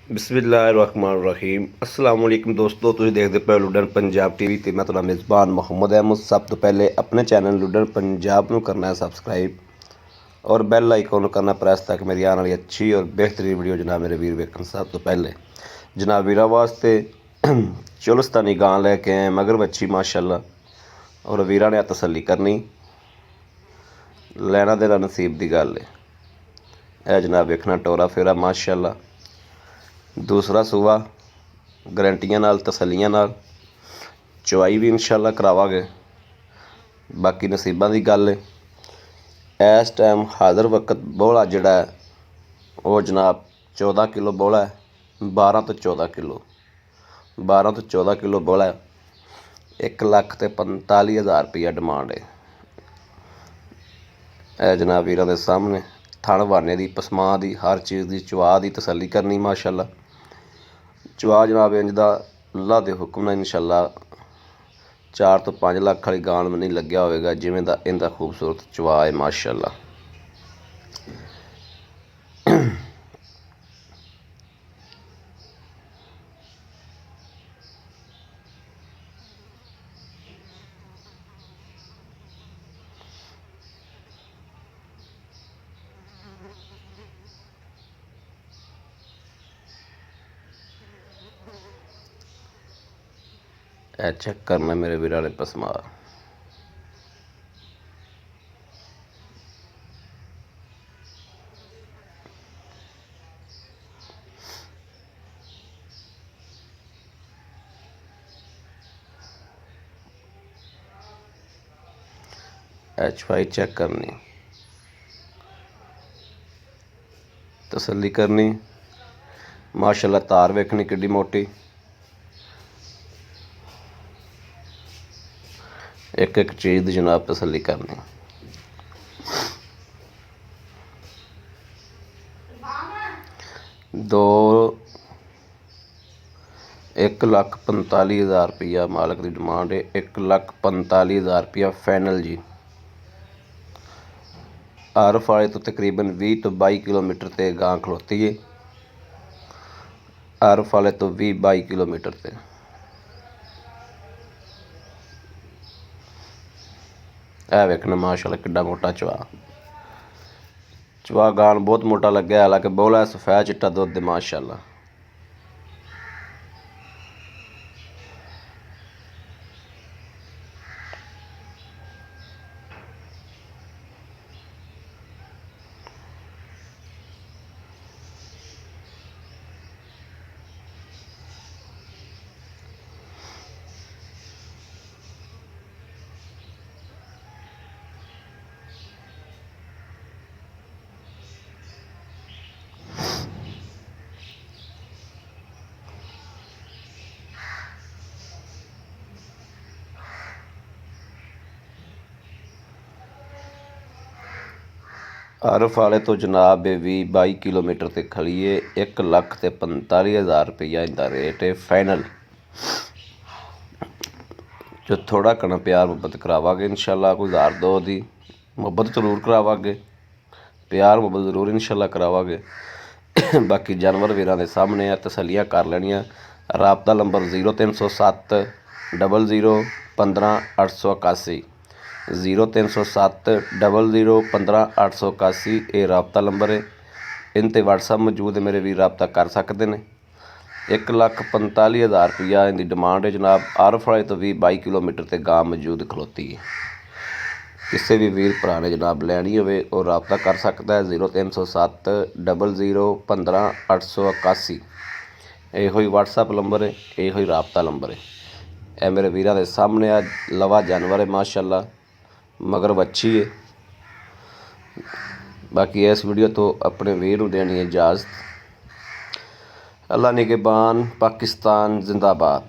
ਬਿਸਮਿਲ੍ਲਾਹਿਰਰਹਿਮਾਨਿਰਰਹੀਮ अस्सलाम वालेकुम ਦੋਸਤੋ, ਤੁਸੀਂ ਦੇਖਦੇ ਪਏ ਲੁੱਡਨ ਪੰਜਾਬ ਟੀਵੀ ਤੇ ਮੈਂ ਤੁਹਾਡਾ ਮੇਜ਼ਬਾਨ ਮੁਹੰਮਦ ਅਹਿਮਦ। ਸਭ ਤੋਂ ਪਹਿਲੇ ਆਪਣੇ ਚੈਨਲ ਲੁੱਡਨ ਪੰਜਾਬ ਨੂੰ ਕਰਨਾ ਹੈ ਸਬਸਕ੍ਰਾਈਬ ਔਰ ਬੈਲ ਆਈਕਨ ਨੂੰ ਕਰਨਾ ਪ੍ਰੈਸ ਤਾਂ ਕਿ ਮੇਰੀ ਆਉਣ ਵਾਲੀ ਅੱਛੀ ਔਰ ਬਿਹਤਰੀਨ ਵੀਡੀਓ ਜਨਾਬ ਮੇਰੇ ਵੀਰ ਵੇਖਣ। ਸਭ ਤੋਂ ਪਹਿਲੇ ਜਨਾਬ ਵੀਰਾਂ ਵਾਸਤੇ ਚੁਲਸਤਾਨੀ ਗਾਂ ਲੈ ਕੇ ਆਏ ਮਗਰ ਵੱਛੀ ਮਾਸ਼ਾਅੱਲਾ, ਔਰ ਵੀਰਾਂ ਨੇ ਤਸੱਲੀ ਕਰਨੀ, ਲੈਣਾ ਦੇਣਾ ਨਸੀਬ ਦੀ ਗੱਲ ਹੈ। ਇਹ ਜਨਾਬ ਵੇਖਣਾ ਟੋਰਾ ਫੇਰਾ ਮਾਸ਼ਾਅੱਲਾ, दूसरा सूबा गारंटियां नाल तसलियां नाल चवाई भी इंशाअल्लाह करावांगे। बाकी नसीबां दी गल है। इस टाइम हाज़र वक्त बोला जिहड़ा है वो जनाब 14 किलो बोला है, 12 तो 14 किलो 12 तो 14 किलो बोला है। 1,45,000 रुपया डिमांड है। यह जनाब वीरां दे सामने थण वाने दी पसमां दी हर चीज़ की चवा की तसली करनी माशाअल्लाह। चवा जनाब इंज दा अल्लाह के हुक्म नाल इंशाअल्लाह 4 तो 5 लाख वाली गान में नहीं लग्या होगा, जिमें दा इनका खूबसूरत चवा है माशाअल्लाह। चेक करना मेरे वीरा ने पसमा HY चेक करनी, तसल्ली करनी माशाअल्लाह। तार वेखनी किड्डी मोटी, एक एक चीज़ की जनाब तसल्ली करनी। दो 1,45,000 रुपया मालक की डिमांड है। 1,45,000 रुपया फाइनल जी। आरफ वाले तो तकरीबन 20 तो 22 किलोमीटर ते गां खलोती है। आरफ वाले तो 20-22 किलोमीटर ते वेखना माशाअल्लाह किड्डा मोटा चवा। चवा गान बहुत मोटा लग्या, हालांकि बोला सफेद चिट्टा दुध माशाअल्लाह। आरफ वाले तो जनाब 20-22 किलोमीटर ते खड़ी है। 1,45,000 रुपया इनका रेट है फाइनल। जो थोड़ा घना प्यार मुहब्बत करावांगे इंशाअल्लाह, कोई 1,000-2 की मुहब्बत जरूर करावांगे, प्यार मुहब्बत जरूर इंशाअल्लाह करावांगे। बाकी जानवर वीरां दे सामने आ, तसलियां कर लैनियां। राबता नंबर 0307 00 15 881 0307 00 15 881 ये राबता नंबर है। इन ते WhatsApp मौजूद है, मेरे भी राबता कर सकते हैं। 1,45,000 रुपया इनकी डिमांड है जनाब। आरफ वाले तो 20-22 किलोमीटर ते गां मौजूद खलोती है। किसी भी वीर भरा ने जनाब लैनी हो और राबता कर सकता है। 0307 00 15 881 यो WhatsApp नंबर है, यो राबता नंबर है। यह मेरे वीरां दे सामने आ लवा जानवर है माशाअल्लाह, मगर वच्छी है। बाकी इस वीडियो तो अपने वीर नूं देनी है इजाज़त। अल्लाह निगहबान, पाकिस्तान जिंदाबाद।